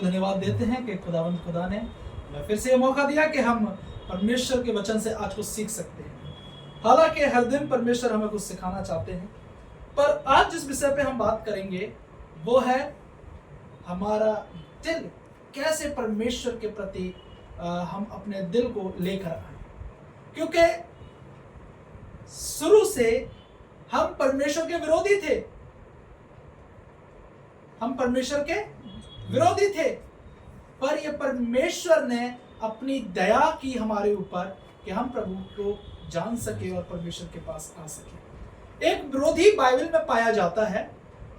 धन्यवाद देते हैं कि खुदावंद खुदा ने हमें फिर से ये मौका दिया कि हम परमेश्वर के वचन से आज कुछ सीख सकते हैं। हालांकि हर दिन परमेश्वर हमें कुछ सिखाना चाहते हैं, पर आज जिस विषय पे हम बात करेंगे वो है हमारा दिल कैसे परमेश्वर के प्रति हम अपने दिल को लेकर आए। क्योंकि शुरू से हम परमेश्वर के विरोधी थे, हम परमेश्वर के विरोधी थे, पर यह परमेश्वर ने अपनी दया की हमारे ऊपर कि हम प्रभु को जान सके और परमेश्वर के पास आ सके। एक विरोधी बाइबल में पाया जाता है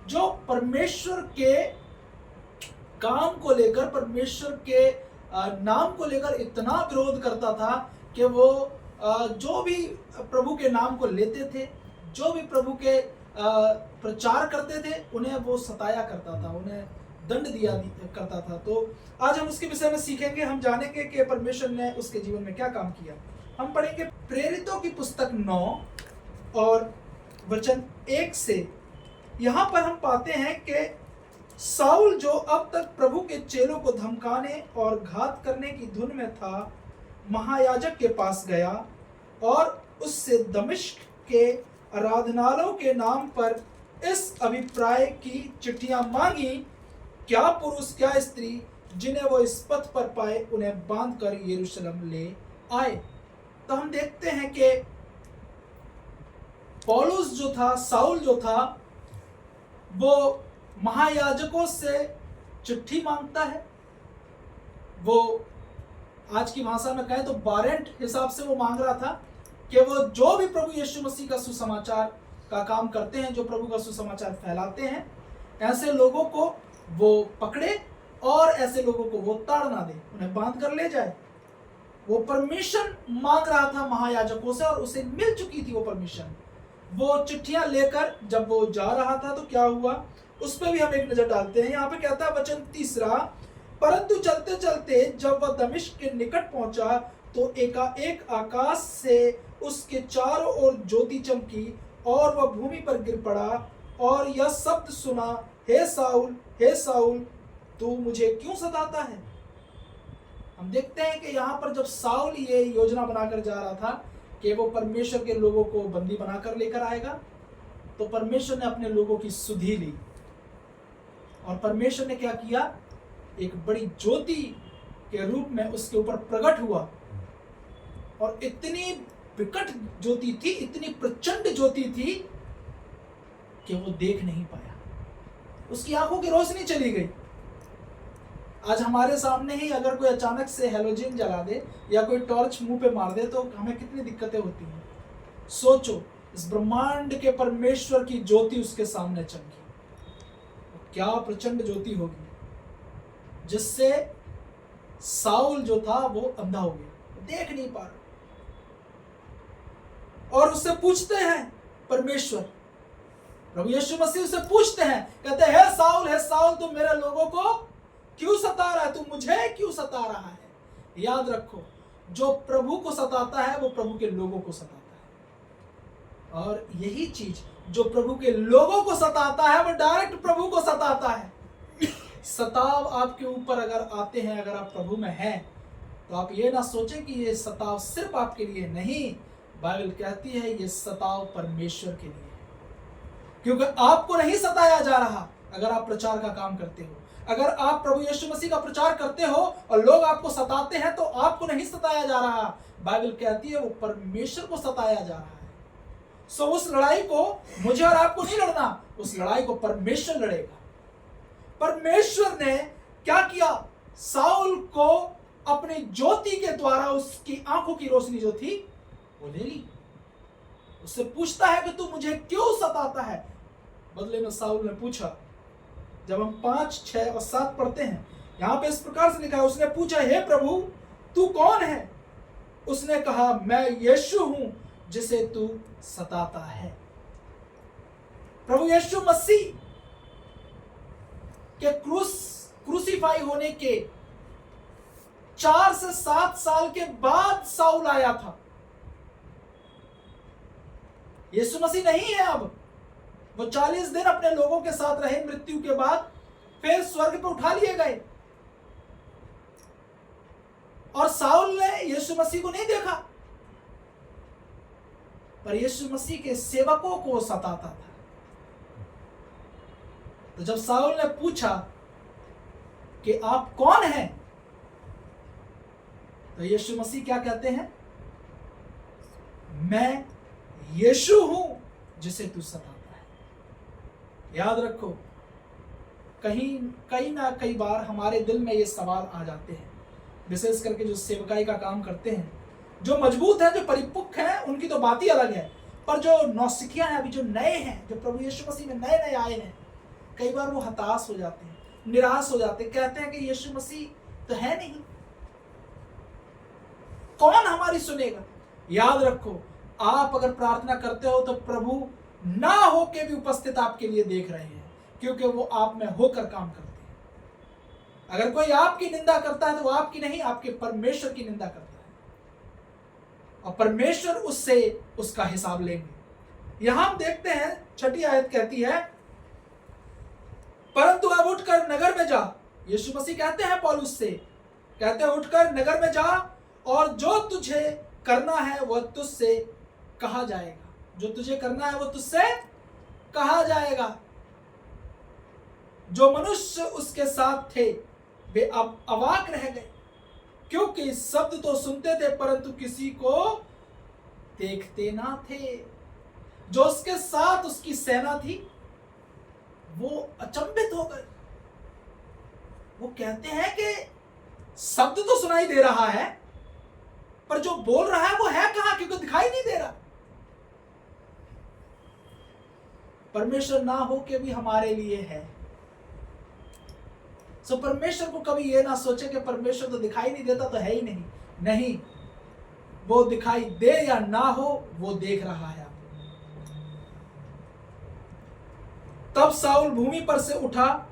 जो परमेश्वर के काम को लेकर, परमेश्वर के नाम को लेकर इतना विरोध करता था कि वो जो भी प्रभु के नाम को लेते थे, जो भी प्रभु के प्रचार करते थे, उन्हें वो सताया करता था, उन्हें दंड दिया करता था। तो आज हम उसके विषय में सीखेंगे, हम जानेंगे कि परमेश्वर ने उसके जीवन में क्या काम किया। हम पढ़ेंगे प्रेरितों की पुस्तक 9 और वचन 1 से। यहाँ पर हम पाते हैं कि साउल जो अब तक प्रभु के चेलों को धमकाने और घात करने की धुन में था, महायाजक के पास गया और उससे दमिश्क के आराधनालयों के नाम पर इस अभिप्राय की चिट्ठियां मांगी, क्या पुरुष क्या स्त्री जिन्हें वो इस पथ पर पाए उन्हें बांधकर यरूशलेम ले आए। तो हम देखते हैं कि पौलुस जो था, साउल जो था, वो महायाजकों से चिट्ठी मांगता है। वो आज की भाषा में कहें तो वारंट हिसाब से वो मांग रहा था कि वो जो भी प्रभु यीशु मसीह का सुसमाचार का काम करते हैं, जो प्रभु का सुसमाचार फैलाते हैं, ऐसे लोगों को वो पकड़े और ऐसे लोगों को वो ताड़ ना दे, उन्हें बांध कर ले जाए। वो परमिशन मांग रहा था महायाजकों से और उसे मिल चुकी थी वो परमिशन। वो चिट्ठियां लेकर जब वो जा रहा था तो क्या हुआ, उस पर भी हम एक नजर डालते हैं। यहाँ पे कहता है वचन 3, परंतु चलते चलते जब वह दमिश्क के निकट पहुंचा तो एकाएक आकाश से उसके चारों ओर ज्योति चमकी और वह भूमि पर गिर पड़ा और यह शब्द सुना, हे साउल तू मुझे क्यों सताता है। हम देखते हैं कि यहाँ पर जब साउल ये योजना बनाकर जा रहा था कि वो परमेश्वर के लोगों को बंदी बनाकर लेकर आएगा, तो परमेश्वर ने अपने लोगों की सुधि ली और परमेश्वर ने क्या किया, एक बड़ी ज्योति के रूप में उसके ऊपर प्रकट हुआ। और इतनी विकट ज्योति थी, इतनी प्रचंड ज्योति थी कि वो देख नहीं पाया, उसकी आंखों की रोशनी चली गई। आज हमारे सामने ही अगर कोई अचानक से हेलोजन जला दे या कोई टॉर्च मुंह पे मार दे तो हमें कितनी दिक्कतें होती हैं। सोचो, इस ब्रह्मांड के परमेश्वर की ज्योति उसके सामने चमकी, क्या प्रचंड ज्योति होगी, जिससे साउल जो था वो अंधा हो गया, देख नहीं पा रहा। और उससे पूछते हैं परमेश्वर, प्रभु यीशु मसीह उससे पूछते हैं, कहते हैं हे साउल तू मेरे लोगों को क्यों सता रहा है, तू मुझे क्यों सता रहा है। याद रखो, जो प्रभु को सताता है वो प्रभु के लोगों को सताता है, और यही चीज जो प्रभु के लोगों को सताता है वो डायरेक्ट प्रभु को सताता है। सताव आपके ऊपर अगर आते हैं, अगर आप प्रभु में हैं, तो आप ये ना सोचें कि ये सताव सिर्फ आपके लिए नहीं, बाइबल कहती है ये सताव परमेश्वर के लिए है। क्योंकि आपको नहीं सताया जा रहा अगर आप प्रचार का काम करते हो। अगर आप प्रभु यीशु मसीह का प्रचार करते हो और लोग आपको सताते हैं तो आपको नहीं सताया जा रहा, बाइबल कहती है वो परमेश्वर को सताया जा रहा है। सो उस लड़ाई को मुझे और आपको नहीं लड़ना, उस लड़ाई को परमेश्वर लड़ेगा। परमेश्वर ने क्या किया, साउल को अपनी ज्योति के द्वारा उसकी आंखों की रोशनी जो थी वो ले ली। उससे पूछता है कि तू मुझे क्यों सताता है। बदले में साउल ने पूछा, जब हम 5, 6 और 7 पढ़ते हैं, यहां पे इस प्रकार से लिखा है, उसने पूछा, हे प्रभु तू कौन है। उसने कहा, मैं यीशु हूं जिसे तू सताता है। प्रभु यीशु मसीह के क्रूसीफाई होने के 4 से 7 साल के बाद साउल आया था। यीशु मसीह नहीं है अब, वो 40 दिन अपने लोगों के साथ रहे, मृत्यु के बाद फिर स्वर्ग पे उठा लिए गए। यीशु मसीह को नहीं देखा, पर यीशु मसीह के सेवकों को वो सताता था। तो जब साउल ने पूछा कि आप कौन हैं, तो यीशु मसीह क्या कहते हैं? मैं यीशु हूं जिसे तू सताता है। याद रखो, कहीं ना कई बार हमारे दिल में ये सवाल आ जाते हैं, विशेष करके जो सेवकाई का काम करते हैं, जो मजबूत हैं, जो परिपक्व हैं, उनकी तो बात ही अलग है। पर जो नौसिखिया हैं, अभी जो नए हैं, जो प्रभु यीशु मसीह में नए नए आए हैं, कई बार वो हताश हो जाते हैं, निराश हो जाते हैं, कहते हैं कि यीशु मसीह तो है नहीं, कौन हमारी सुनेगा। याद रखो, आप अगर प्रार्थना करते हो तो प्रभु ना हो के भी उपस्थित आपके लिए देख रहे हैं, क्योंकि वो आप में होकर काम करते हैं। अगर कोई आपकी निंदा करता है तो वो आपकी नहीं, आपके परमेश्वर की निंदा करता है, और परमेश्वर उससे उसका हिसाब लेंगे। यहां हम देखते हैं 6ठी आयत कहती है, परंतु अब उठकर नगर में जा। यीशु मसीह कहते हैं पौलुस से, कहते हैं उठकर नगर में जा, और जो तुझे करना है वह तुझसे कहा जाएगा। जो तुझे करना है वो तुझसे कहा जाएगा। जो मनुष्य उसके साथ थे वे अब अवाक रह गए, क्योंकि शब्द तो सुनते थे परंतु किसी को देखते ना थे। जो उसके साथ उसकी सेना थी वो अचंभित हो गए। वो कहते हैं कि शब्द तो सुनाई दे रहा है, पर जो बोल रहा है वो है कहां, क्योंकि दिखाई नहीं दे रहा। परमेश्वर ना हो के भी हमारे लिए है। सो परमेश्वर को कभी ये ना सोचे कि परमेश्वर तो दिखाई नहीं देता तो है ही नहीं। नहीं, वो दिखाई दे या ना हो, वो देख रहा है। तब साउल भूमि पर से उठा,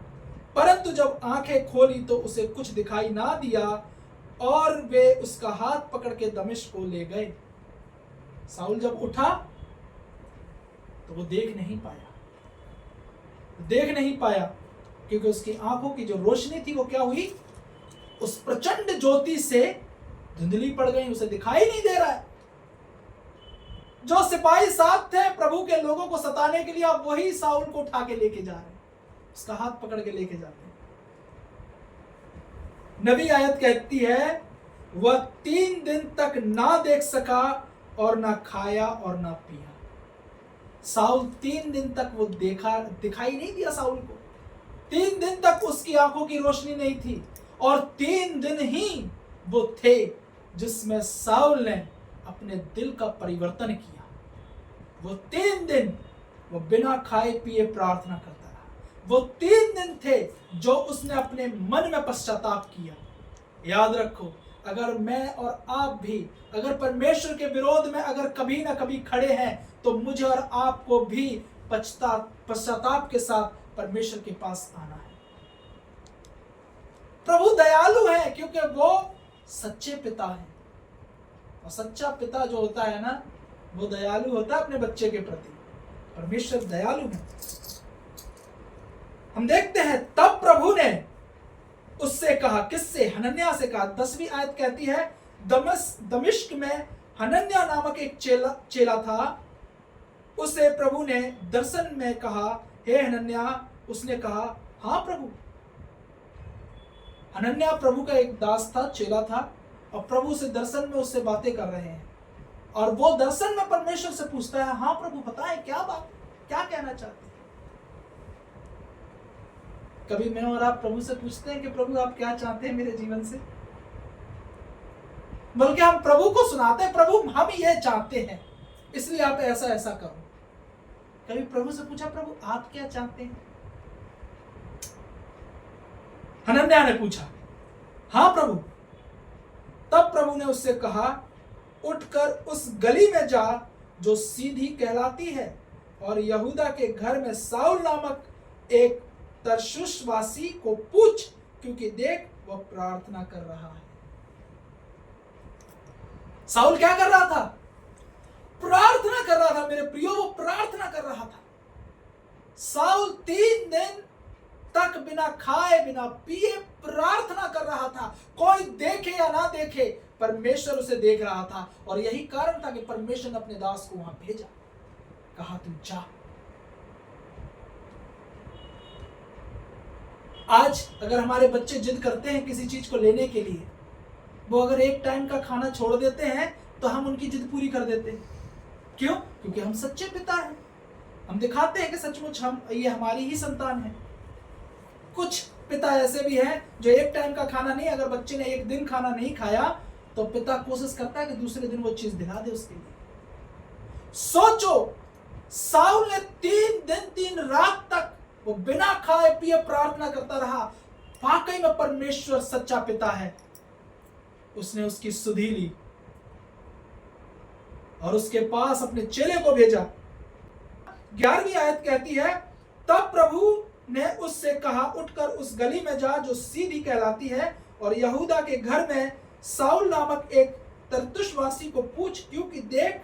परंतु जब आंखें खोली तो उसे कुछ दिखाई ना दिया, और वे उसका हाथ पकड़ के दमिश्क को ले गए। साउल जब उठा तो वो देख नहीं पाया, क्योंकि उसकी आंखों की जो रोशनी थी वो क्या हुई, उस प्रचंड ज्योति से धुंधली पड़ गई, उसे दिखाई नहीं दे रहा है। जो सिपाही साथ थे प्रभु के लोगों को सताने के लिए, अब वही साउल को उठा के लेके जा रहे हैं, उसका हाथ पकड़ के लेके जाते हैं। नबी आयत कहती है, वह 3 दिन तक ना देख सका और ना खाया और ना पिया। साउल 3 दिन तक वो दिखाई नहीं दिया साउल को। 3 दिन तक उसकी आंखों की रोशनी नहीं थी, और 3 दिन ही वो थे जिसमें साउल ने अपने दिल का परिवर्तन किया। वो 3 दिन वो बिना खाए पिए प्रार्थना करता रहा। वो 3 दिन थे जो उसने अपने मन में पश्चाताप किया। याद रखो, अगर मैं और आप भी अगर परमेश्वर के विरोध में अगर कभी ना कभी खड़े हैं, तो मुझे और आपको भी पश्चाताप के साथ परमेश्वर के पास आना है। प्रभु दयालु है, क्योंकि वो सच्चे पिता हैं, और सच्चा पिता जो होता है ना, वो दयालु होता है अपने बच्चे के प्रति। परमेश्वर दयालु है। हम देखते हैं, तब प्रभु ने उससे कहा, किससे? हनन्याह से कहा। 10वीं आयत कहती है, दमिश्क में हनन्याह नामक एक चेला था। उसे प्रभु ने दर्शन में कहा, हे हनन्याह। उसने कहा, हाँ प्रभु। हनन्याह प्रभु का एक दास था, चेला था, और प्रभु से दर्शन में उससे बातें कर रहे हैं, और वो दर्शन में परमेश्वर से पूछता है, हाँ प्रभु बताएं क्या बात, क्या कहना चाहते हैं। कभी मैं और आप प्रभु से पूछते हैं कि प्रभु आप क्या चाहते हैं मेरे जीवन से? बल्कि हम प्रभु को सुनाते हैं, प्रभु हम ये चाहते हैं, इसलिए आप ऐसा ऐसा करो। कभी प्रभु से पूछा, प्रभु आप क्या चाहते हैं? हनन्याह ने पूछा, हाँ प्रभु। तब प्रभु ने उससे कहा, उठकर उस गली में जा जो सीधी कहलाती है, और यहूदा के घर में साउल नामक एक तर्सुसवासी को पूछ, क्योंकि देख वह प्रार्थना कर रहा है। साउल क्या कर रहा था? प्रार्थना कर रहा था। मेरे प्रियो, वो प्रार्थना कर रहा था। साउल 3 दिन तक बिना खाए बिना पिए प्रार्थना कर रहा रहा था, कोई देखे या ना देखे परमेश्वर उसे देख रहा था। और यही कारण था कि परमेश्वर ने अपने दास को वहां भेजा, कहा तू जा। आज अगर हमारे बच्चे जिद करते हैं किसी चीज को लेने के लिए, वो अगर एक टाइम का खाना छोड़ देते हैं तो हम उनकी जिद पूरी कर देते हैं। क्यों? क्योंकि हम सच्चे पिता हैं, हम दिखाते हैं कि सचमुच ये हमारी ही संतान है। कुछ पिता ऐसे भी हैं जो एक टाइम का खाना नहीं, अगर बच्चे ने एक दिन खाना नहीं खाया तो पिता कोशिश करता है कि दूसरे दिन वो चीज दिला दे उसके लिए। सोचो, साउल ने 3 दिन 3 रात तक वो बिना खाए पिए प्रार्थना करता रहा। वाकई में परमेश्वर सच्चा पिता है। उसने उसकी सुधि ली और उसके पास अपने चेले को भेजा। 11वीं आयत कहती है, तब प्रभु ने उससे कहा, उठकर उस गली में जा जो सीधी कहलाती है और यहूदा के घर में साउल नामक एक तरसुसवासी को पूछ, क्योंकि देख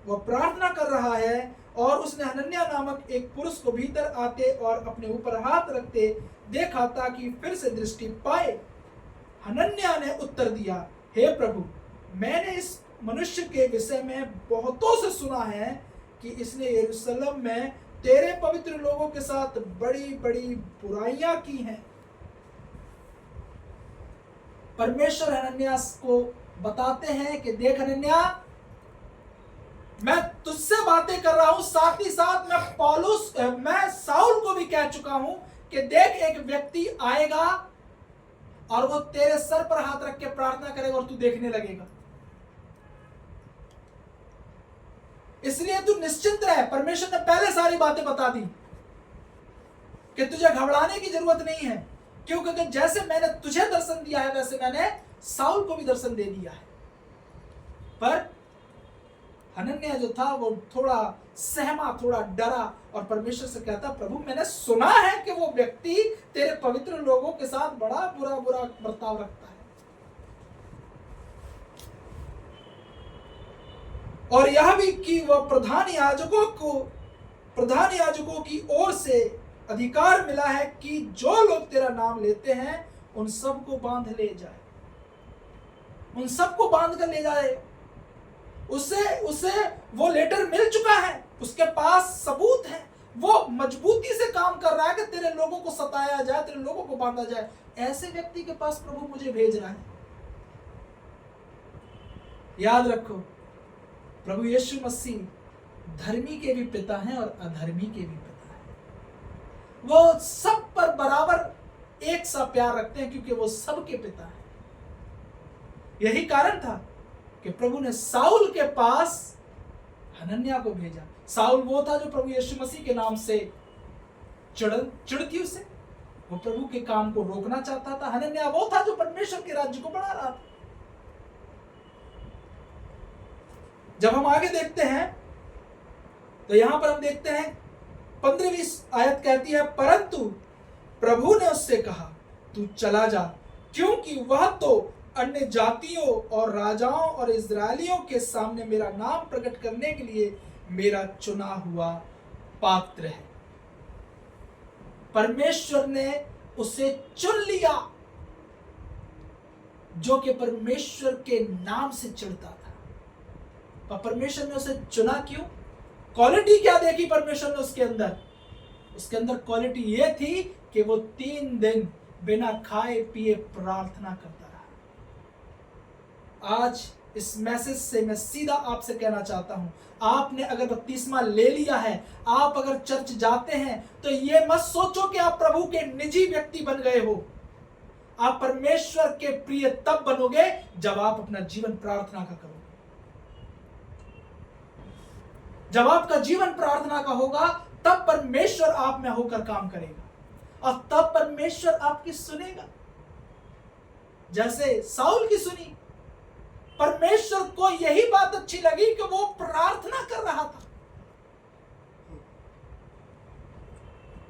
वह प्रार्थना कर रहा है। और उसने हनन्याह नामक एक पुरुष को भीतर आते और अपने ऊपर हाथ रखते देखा ताकि फिर से दृष्टि पाए। हनन्याह ने उत्तर दिया, हे प्रभु, मैंने इस मनुष्य के विषय में बहुतों से सुना है कि इसने यरूशलेम में तेरे पवित्र लोगों के साथ बड़ी बड़ी बुराइयां की हैं। परमेश्वर हनन्याह को बताते हैं कि देख हनन्याह, मैं तुझसे बातें कर रहा हूं, साथ ही साथ मैं साउल को भी कह चुका हूं कि देख एक व्यक्ति आएगा और वो तेरे सर पर हाथ रख के प्रार्थना करेगा और तू देखने लगेगा। इसलिए तू निश्चिंत रह, परमेश्वर ने पहले सारी बातें बता दी कि तुझे घबराने की जरूरत नहीं है, क्योंकि जैसे मैंने तुझे दर्शन दिया है वैसे मैंने साउल को भी दर्शन दे दिया है। पर हनन्याह जो था वो थोड़ा सहमा, थोड़ा डरा और परमेश्वर से कहता, प्रभु मैंने सुना है कि वो व्यक्ति तेरे पवित्र लोगों के साथ बड़ा बुरा बर्ताव रखता है, और यह भी कि वह प्रधान याजकों की ओर से अधिकार मिला है कि जो लोग तेरा नाम लेते हैं उन सबको बांध ले जाए, उन सबको बांध कर ले जाए। उसे वो लेटर मिल चुका है, उसके पास सबूत है, वो मजबूती से काम कर रहा है कि तेरे लोगों को सताया जाए, तेरे लोगों को बांधा जाए। ऐसे व्यक्ति के पास प्रभु मुझे भेज रहा है। याद रखो, प्रभु यीशु मसीह धर्मी के भी पिता हैं और अधर्मी के भी पिता हैं। वो सब पर बराबर एक सा प्यार रखते हैं क्योंकि वो सबके पिता हैं। यही कारण था कि प्रभु ने साउल के पास हनन्याह को भेजा। साउल वो था जो प्रभु यीशु मसीह के नाम से चिढ़ थी उसे, वो प्रभु के काम को रोकना चाहता था। हनन्याह वो था जो परमेश्वर के राज्य को बढ़ा रहा था। जब हम आगे देखते हैं तो यहां पर हम देखते हैं 15वीं आयत कहती है, परंतु प्रभु ने उससे कहा, तू चला जा, क्योंकि वह तो अन्य जातियों और राजाओं और इजरायलियों के सामने मेरा नाम प्रकट करने के लिए मेरा चुना हुआ पात्र है। परमेश्वर ने उसे चुन लिया जो कि परमेश्वर के नाम से चिढ़ता था। पर परमेश्वर ने उसे चुना क्यों? क्वालिटी क्या देखी परमेश्वर ने उसके अंदर? उसके अंदर क्वालिटी यह थी कि वो 3 दिन बिना खाए पिए प्रार्थना करता रहा। आज इस मैसेज से मैं सीधा आपसे कहना चाहता हूं, आपने अगर बपतिस्मा ले लिया है, आप अगर चर्च जाते हैं, तो ये मत सोचो कि आप प्रभु के निजी व्यक्ति बन गए हो। आप परमेश्वर के प्रिय तब बनोगे जब आप अपना जीवन प्रार्थना का करोगे। जब आपका जीवन प्रार्थना का होगा तब परमेश्वर आप में होकर काम करेगा और तब परमेश्वर आपकी सुनेगा। जैसे साउल की सुनी, परमेश्वर को यही बात अच्छी लगी कि वो प्रार्थना कर रहा था।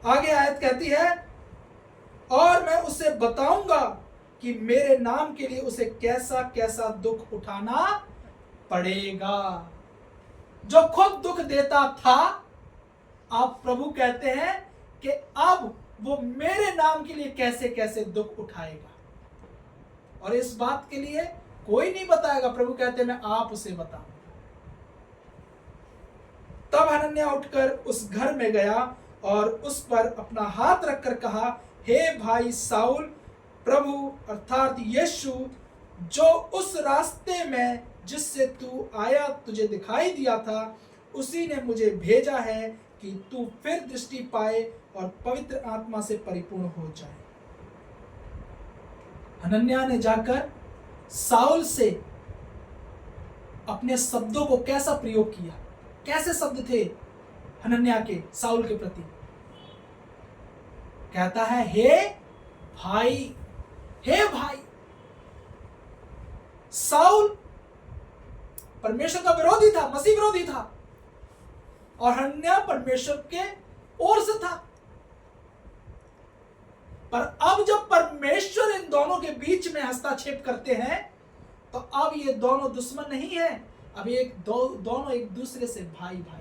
आगे आयत कहती है, और मैं उसे बताऊंगा कि मेरे नाम के लिए उसे कैसा कैसा दुख उठाना पड़ेगा। जो खुद दुख देता था, आप प्रभु कहते हैं कि अब वो मेरे नाम के लिए कैसे कैसे दुख उठाएगा। और इस बात के लिए कोई नहीं बताएगा। प्रभु कहते मैं आप उसे बताऊं। तब हनन्याह उठकर उस घर में गया और उस पर अपना हाथ रखकर कहा, हे भाई साउल, प्रभु अर्थात यीशु जो उस रास्ते में जिससे तू आया तुझे दिखाई दिया था, उसी ने मुझे भेजा है कि तू फिर दृष्टि पाए और पवित्र आत्मा से परिपूर्ण हो जाए। हनन्याह ने जाकर साउल से अपने शब्दों को कैसा प्रयोग किया। कैसे शब्द थे हनन्याह के साउल के प्रति? कहता है, हे भाई, हे भाई। साउल परमेश्वर का विरोधी था, मसीह विरोधी था, और हनन्याह परमेश्वर के ओर से था। पर अब जब परमेश्वर इन दोनों के बीच में हस्तक्षेप करते हैं, तो अब ये दोनों दुश्मन नहीं है, अब दोनों एक दूसरे से भाई भाई।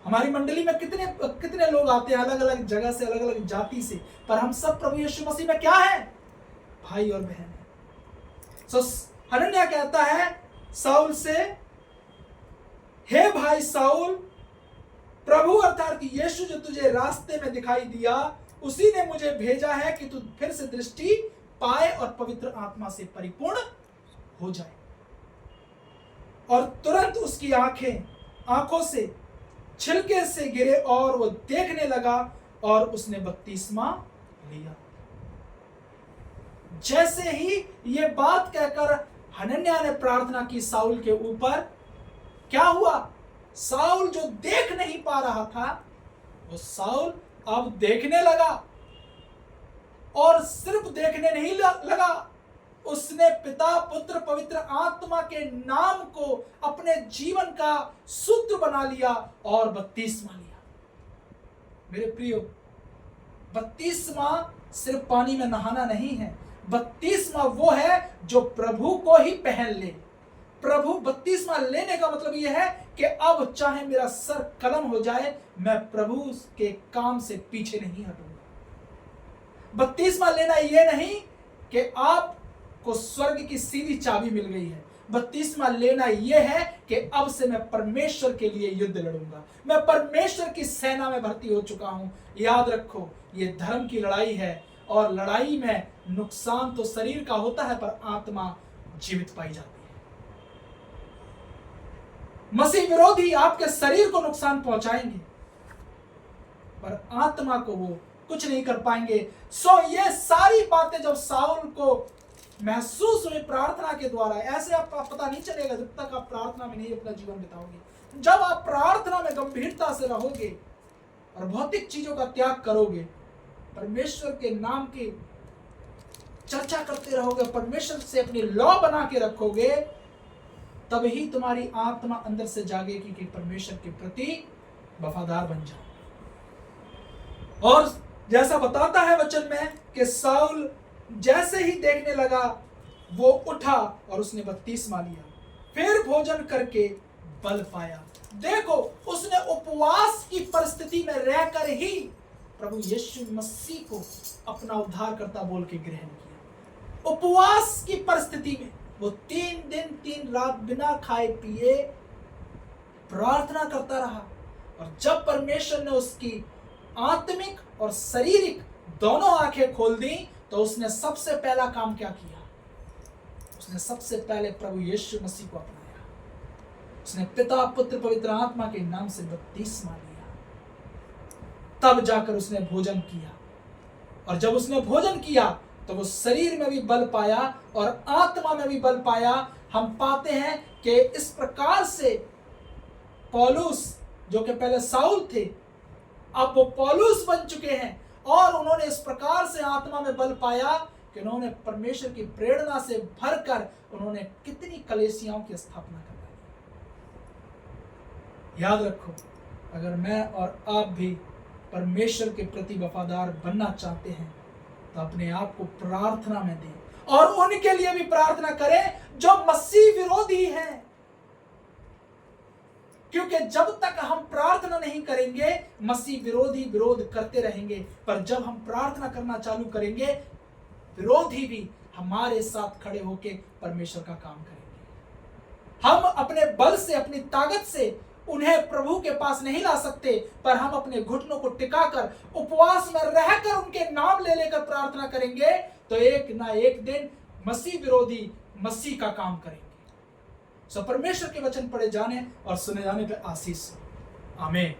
हमारी मंडली में कितने लोग आते हैं अलग अलग जगह से, अलग अलग जाति से, पर हम सब प्रभु यीशु मसीह में क्या है? भाई और बहन है। हनन्याह कहता है साउल से, हे भाई साउल, प्रभु अर्थात यीशु जो तुझे रास्ते में दिखाई दिया, उसी ने मुझे भेजा है कि तू फिर से दृष्टि पाए और पवित्र आत्मा से परिपूर्ण हो जाए। और तुरंत उसकी आंखों से छिलके से गिरे और वो देखने लगा और उसने बपतिस्मा लिया। जैसे ही ये बात कहकर हनन्याह ने प्रार्थना की साउल के ऊपर, क्या हुआ? साउल जो देख नहीं पा रहा था, वो साउल अब देखने लगा। और सिर्फ देखने नहीं लगा, उसने पिता, पुत्र, पवित्र आत्मा के नाम को अपने जीवन का सूत्र बना लिया और बपतिस्मा लिया। मेरे प्रियो, बपतिस्मा सिर्फ पानी में नहाना नहीं है। बपतिस्मा वो है जो प्रभु को ही पहन ले। प्रभु बपतिस्मा लेने का मतलब यह है कि अब चाहे मेरा सर कलम हो जाए, मैं प्रभु के काम से पीछे नहीं हटूंगा। बपतिस्मा लेना यह नहीं कि आपको स्वर्ग की सीधी चाबी मिल गई है। बपतिस्मा लेना यह है कि अब से मैं परमेश्वर के लिए युद्ध लड़ूंगा, मैं परमेश्वर की सेना में भर्ती हो चुका हूं। याद रखो, यह धर्म की लड़ाई है, और लड़ाई में नुकसान तो शरीर का होता है, पर आत्मा जीवित पाई जाती है। मसीह विरोधी आपके शरीर को नुकसान पहुंचाएंगे, पर आत्मा को वो कुछ नहीं कर पाएंगे। ये सारी बातें जब साउल को महसूस हुई प्रार्थना के द्वारा, ऐसे आप पता नहीं चलेगा जब तक आप प्रार्थना में नहीं अपना जीवन बिताओगे। जब आप प्रार्थना में गंभीरता से रहोगे और भौतिक चीजों का त्याग करोगे, परमेश्वर के नाम की चर्चा करते रहोगे, परमेश्वर से अपनी लॉ बना के रखोगे, तब ही तुम्हारी आत्मा अंदर से जागेगी कि परमेश्वर के प्रति वफादार बन जाओ। और जैसा बताता है वचन में कि साउल जैसे ही देखने लगा, वो उठा और उसने बपतिस्मा लिया, फिर भोजन करके बल पाया। देखो, उसने उपवास की परिस्थिति में रहकर ही प्रभु यीशु मसीह को अपना उद्धारकर्ता बोल के ग्रहण किया। उपवास की परिस्थिति में वो 3 दिन 3 रात बिना खाए पिए प्रार्थना करता रहा, और जब परमेश्वर ने उसकी आत्मिक और शारीरिक दोनों आंखें खोल दी, तो उसने सबसे पहला काम क्या किया? उसने सबसे पहले प्रभु यीशु मसीह को अपनाया। उसने पिता, पुत्र, पवित्र आत्मा के नाम से बपतिस्मा लिया। तब जाकर उसने भोजन किया, और जब उसने भोजन किया तो वो शरीर में भी बल पाया और आत्मा में भी बल पाया। हम पाते हैं कि इस प्रकार से पौलुस, जो कि पहले साउल थे, अब वो पौलुस बन चुके हैं, और उन्होंने इस प्रकार से आत्मा में बल पाया कि उन्होंने परमेश्वर की प्रेरणा से भरकर उन्होंने कितनी कलीसियाओं की स्थापना करवाई। याद रखो, अगर मैं और आप भी परमेश्वर के प्रति वफादार बनना चाहते हैं, तो अपने आप को प्रार्थना में दें, और उनके लिए भी प्रार्थना करें जो मसीह विरोधी हैं। क्योंकि जब तक हम प्रार्थना नहीं करेंगे, मसीह विरोधी विरोध करते रहेंगे, पर जब हम प्रार्थना करना चालू करेंगे, विरोधी भी हमारे साथ खड़े होकर परमेश्वर का काम करेंगे। हम अपने बल से, अपनी ताकत से उन्हें प्रभु के पास नहीं ला सकते, पर हम अपने घुटनों को टिकाकर उपवास में रहकर उनके नाम ले लेकर प्रार्थना करेंगे तो एक ना एक दिन मसीह विरोधी मसीह का काम करेंगे। सो परमेश्वर के वचन पढ़े जाने और सुने जाने पे आशीष। आमीन।